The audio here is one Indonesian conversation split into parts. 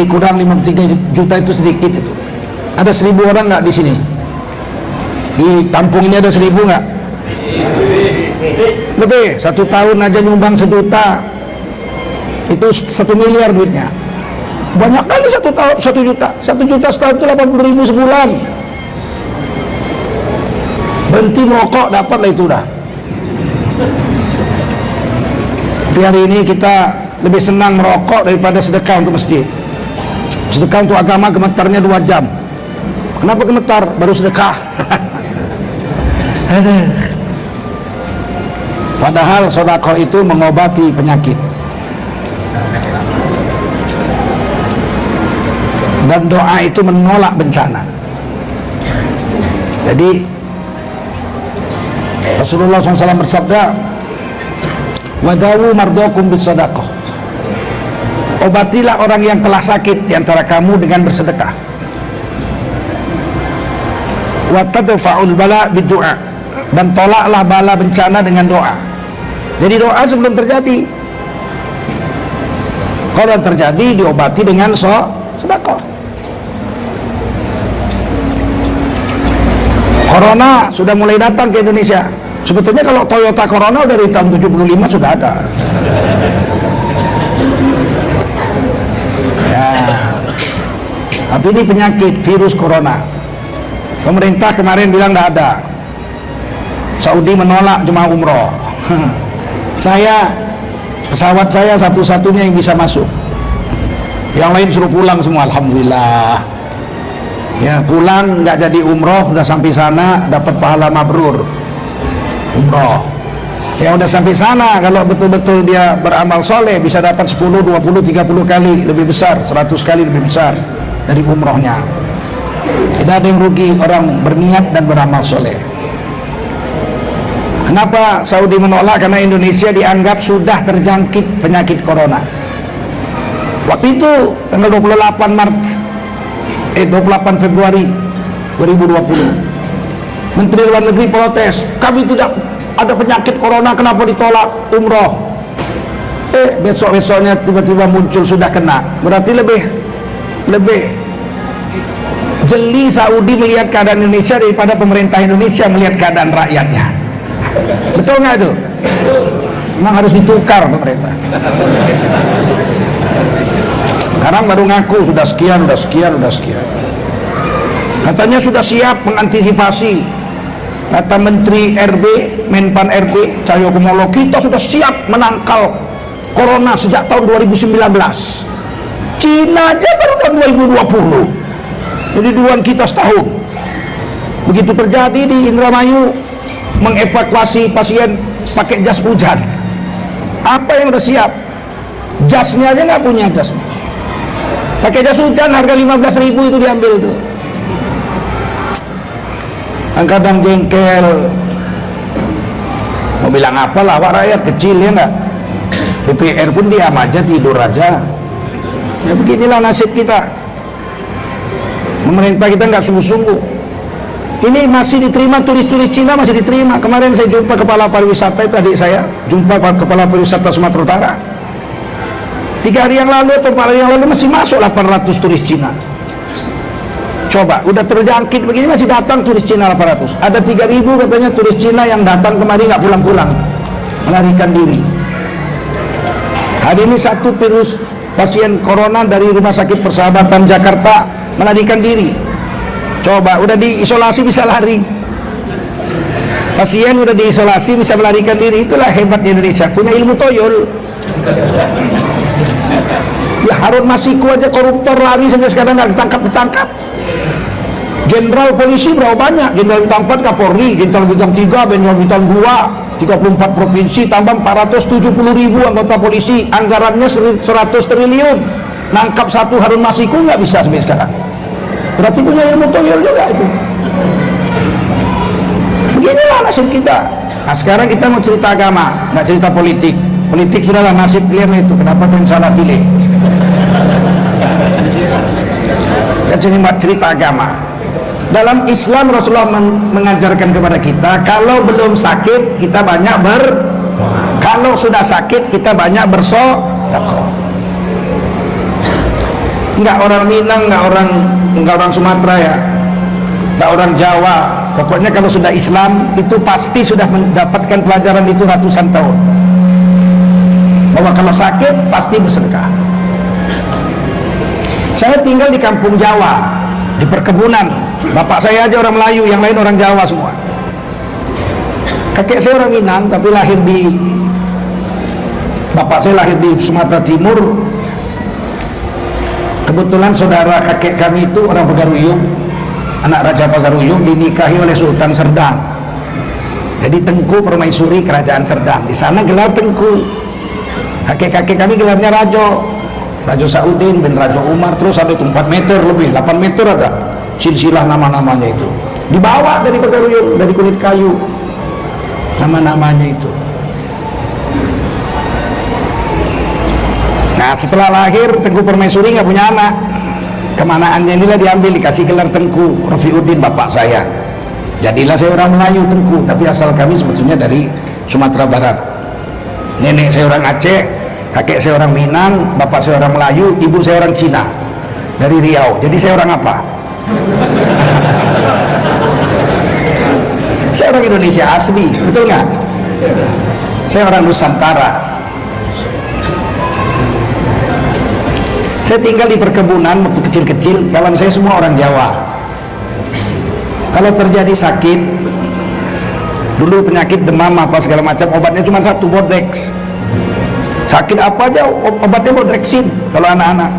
kurang 53 juta itu sedikit itu. Ada 1000 orang nggak di sini? Di kampung ini ada 1000 nggak? Lebih. 1 tahun aja nyumbang 1 juta, itu 1 miliar duitnya. Banyak kali 1 tahun 1 juta. 1 juta setahun itu 80.000 sebulan. Berhenti merokok dapatlah itu dah. Tapi hari ini kita lebih senang merokok daripada sedekah untuk masjid. Sedekah untuk agama gemetarnya 2 jam. Kenapa gemetar? Baru sedekah. Padahal sedekah itu mengobati penyakit. Dan doa itu menolak bencana. Jadi Rasulullah SAW bersabda, wadawu mardokum bisadaqah, obatilah orang yang telah sakit di antara kamu dengan bersedekah. Watadfa'ul bala bidu'a, dan tolaklah bala bencana dengan doa. Jadi doa sebelum terjadi, kalau terjadi diobati dengan sedekah. Corona sudah mulai datang ke Indonesia. Sebetulnya kalau Toyota Corona dari tahun 75 sudah ada. Ya. Tapi ini penyakit virus corona. Pemerintah kemarin bilang tidak ada. Saudi menolak jemaah umroh. Pesawat saya satu-satunya yang bisa masuk. Yang lain suruh pulang semua, alhamdulillah. Ya, pulang nggak jadi umroh, udah sampai sana dapat pahala mabrur umroh. Ya udah sampai sana, kalau betul-betul dia beramal soleh bisa dapat 10, 20, 30 kali lebih besar, 100 kali lebih besar dari umrohnya. Tidak ada yang rugi orang berniat dan beramal soleh. Kenapa Saudi menolak? Karena Indonesia dianggap sudah terjangkit penyakit corona. Waktu itu tanggal 28 Februari 2020, Menteri Luar Negeri protes, kami tidak ada penyakit corona, kenapa ditolak umroh? Besok-besoknya tiba-tiba muncul sudah kena. Berarti lebih jeli Saudi melihat keadaan Indonesia daripada pemerintah Indonesia melihat keadaan rakyatnya. Betul nggak itu? Memang harus ditukar pemerintah. Sekarang baru ngaku sudah sekian. Katanya sudah siap mengantisipasi. Kata Menteri RB, Menpan RB, Cahyokumolo, kita sudah siap menangkal corona sejak tahun 2019. Cina aja baru tahun 2020. Jadi duluan kita setahun. Begitu terjadi di Indramayu, mengevakuasi pasien pakai jas hujan. Apa yang udah siap? Jasnya aja nggak punya jasnya. Pakai jas hujan harga 15.000 itu diambil tuh. Kadang jengkel, mau bilang apalah, awak rakyat kecil ya nggak. DPR pun diam aja, tidur aja. Ya beginilah nasib kita. Pemerintah kita nggak sungguh-sungguh. Ini masih diterima turis-turis Cina, masih diterima. Kemarin saya jumpa kepala pariwisata, itu adik saya, jumpa kepala pariwisata Sumatera Utara. 3 hari yang lalu atau 4 hari yang lalu masih masuk 800 turis Cina. Coba, udah terjangkit begini masih datang turis Cina 800. Ada 3.000 katanya turis Cina yang datang kemari nggak pulang-pulang, melarikan diri. Hari ini 1 virus pasien corona dari Rumah Sakit Persahabatan Jakarta melarikan diri. Coba, udah diisolasi bisa lari. Pasien udah diisolasi bisa melarikan diri. Itulah hebatnya Indonesia, punya ilmu toyol. Ya Harun Masiku aja koruptor lari sampai sekarang nggak ditangkap. Jenderal polisi berapa banyak? Jenderal bintang 4 Kapolri, Jenderal bintang 3, Jenderal bintang 2, 34 provinsi, tambah 470.000 anggota polisi, anggarannya 100 triliun. Nangkap 1 Harun Masiku nggak bisa sampai sekarang. Berarti punya ilmu toyol juga itu. Beginilah nasib kita. Nah sekarang kita mau cerita agama, nggak cerita politik. Politik sudahlah nasib clear itu. Kenapa kalian salah pilih? Kita cerita agama. Dalam Islam Rasulullah mengajarkan kepada kita, kalau belum sakit kita banyak kalau sudah sakit kita banyak bersedekah. Enggak orang Minang, enggak orang Sumatera ya, enggak orang Jawa. Pokoknya kalau sudah Islam itu pasti sudah mendapatkan pelajaran itu ratusan tahun, bahwa kalau sakit pasti bersedekah. Saya tinggal di kampung Jawa, di perkebunan. Bapak saya aja orang Melayu, yang lain orang Jawa semua. Kakek saya orang Minang, tapi bapak saya lahir di Sumatera Timur. Kebetulan saudara kakek kami itu orang Pagaruyung, anak Raja Pagaruyung, dinikahi oleh Sultan Serdang. Jadi Tengku Permaisuri Kerajaan Serdang. Di sana gelar Tengku. Kakek-kakek kami gelarnya Rajo Saudin bin Rajo Umar, terus ada itu 4 meter lebih, 8 meter ada silsilah nama-namanya itu. Dibawa dari Pagaruyung, dari kulit kayu, nama-namanya itu. Nah, setelah lahir Tengku Permaisuri nggak punya anak. Kemanaannya inilah diambil, dikasih gelar Tengku Rafiuddin bapak saya. Jadilah saya orang Melayu Tengku, tapi asal kami sebetulnya dari Sumatera Barat. Nenek saya orang Aceh, kakek saya orang Minang, bapak saya orang Melayu, ibu saya orang Cina dari Riau. Jadi saya orang apa? Saya orang Indonesia asli, betul nggak? Saya orang Nusantara. Saya tinggal di perkebunan waktu kecil-kecil, kawan saya semua orang Jawa. Kalau terjadi sakit, dulu penyakit demam apa segala macam, obatnya cuma satu, Bordex. Sakit apa aja obatnya Bodrexin kalau anak-anak.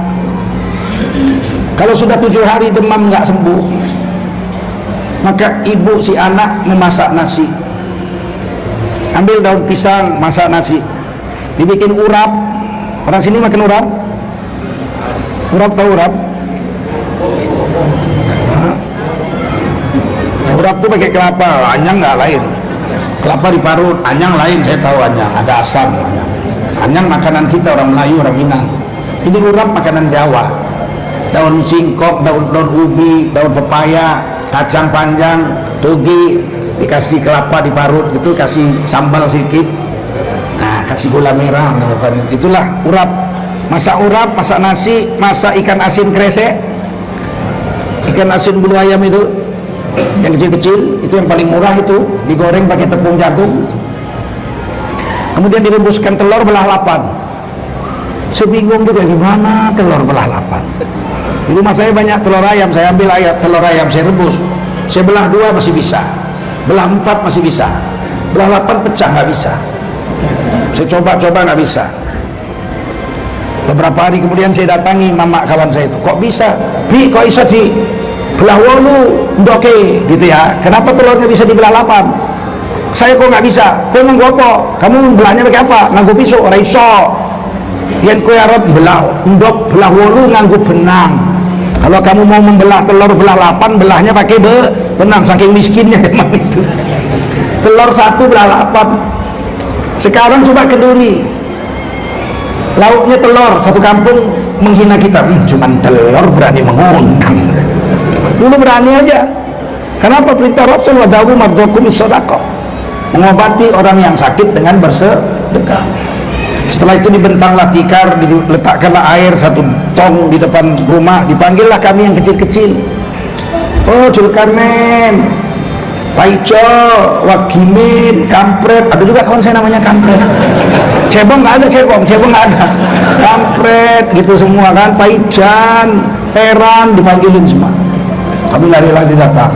Kalau sudah 7 hari demam nggak sembuh, maka ibu si anak memasak nasi, ambil daun pisang, masak nasi, dibikin urap. Orang sini makan urap? Urap, tahu urap? Urap tuh pakai kelapa, anyang nggak lain. Kelapa diparut, anyang lain, saya tahu anyang, agak asam anyang. Anyang makanan kita orang Melayu, orang Minang. Ini urap makanan Jawa. Daun singkong, daun ubi, daun pepaya, kacang panjang, toge, dikasih kelapa diparut gitu, kasih sambal sedikit, nah kasih gula merah, itulah urap. Masak urap, masak nasi, masak ikan asin kresek, ikan asin bulu ayam itu yang kecil-kecil, itu yang paling murah, itu digoreng pakai tepung jagung, kemudian direbuskan telur belah 8. Saya bingung juga gimana telur belah 8. Di rumah saya banyak telur ayam, saya ambil telur ayam, saya rebus, saya belah 2 masih bisa, belah 4 masih bisa, belah 8 pecah nggak bisa. Saya coba-coba nggak bisa. Beberapa hari kemudian saya datangi mama kawan saya itu, kok bisa? Bi, kok bisa di belah 8 ndoke gitu ya, kenapa telurnya bisa dibelah 8? Saya kok nggak bisa? Kau nganggo apa? Kamu belahnya pakai apa? Nganggo pisau, ora iso. Yen kowe arep belah ndok belah 8 nganggo benang. Kalau kamu mau membelah telur belah 8, belahnya pakai benang, saking miskinnya emang itu. Telur 1 belah 8. Sekarang coba Kediri, lauknya telur, satu kampung menghina kita, cuman telur berani mengundang. Dulu berani aja. Kenapa? Perintah Rasul, wadawu mardokum isodaqah, mengobati orang yang sakit dengan bersedekah. Setelah itu dibentanglah tikar, diletakkanlah air 1 tong di depan rumah, dipanggillah kami yang kecil-kecil. Oh, Zulkarnain, Paico, Wakimin, Kampret, ada juga kawan saya namanya Kampret. Cebong nggak ada, cebong nggak ada. Kampret gitu semua kan, Paijan, Peran, dipanggilin semua. Kami lari-lari datang.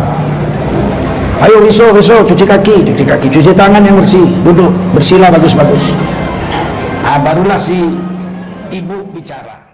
Ayo wiso, cuci kaki, cuci tangan yang bersih, duduk, bersihlah bagus-bagus. Nah, barulah si ibu bicara.